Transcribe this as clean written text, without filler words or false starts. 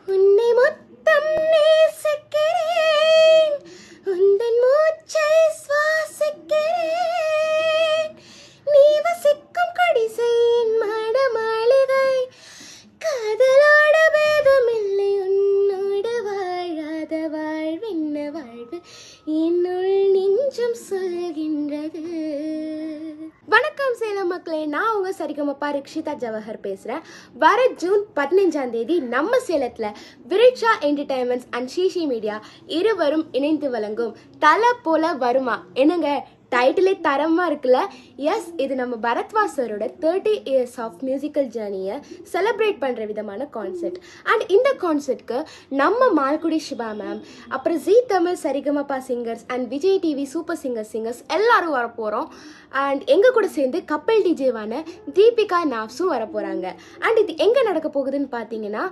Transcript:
உன்னை மொத்தம் நேசிக்கிறேன், உந்தன் மூச்சை சுவாசிக்கிறேன், நீ வசிக்கும் குடிசையின் மணமாளிகை, காதலோட பேதமில்லை, உன்னோடு வாழாத வாழ்வென்ன வாழ்வு என்னுள் நெஞ்சம் சொல்கின்றது. வணக்கம் சேலம் மக்களே, நான் உங்க சரிகமப்பா ரிக்ஷிதா ஜவஹர் பேசுறேன். வர ஜூன் 15ஆம் தேதி நம்ம சேலத்துல விரிச்சா என்டர்டைன்மெண்ட்ஸ் அண்ட் ஷீஷி மீடியா இருவரும் இணைந்து வழங்கும் தல போல வருமா. என்னங்க டைட்டிலே தரமா இருக்குல்ல. எஸ், இது நம்ம பரத்வா சரோட 30 இயர்ஸ் ஆஃப் மியூசிக்கல் ஜேர்னியை செலிப்ரேட் பண்ணுற விதமான கான்செர்ட். அண்ட் இந்த கான்செர்ட்க்கு நம்ம மால்குடி சிவா மேம், அப்புறம் ஜீ தமிழ் சரிகமப்பா singers and Vijay TV super singers எல்லாரும் வர போகிறோம். அண்ட் எங்கள் கூட சேர்ந்து கப்பல் டிஜேவான தீபிகா நாப்ஸும் வர போகிறாங்க. அண்ட் இது எங்கே நடக்க போகுதுன்னு பார்த்தீங்கன்னா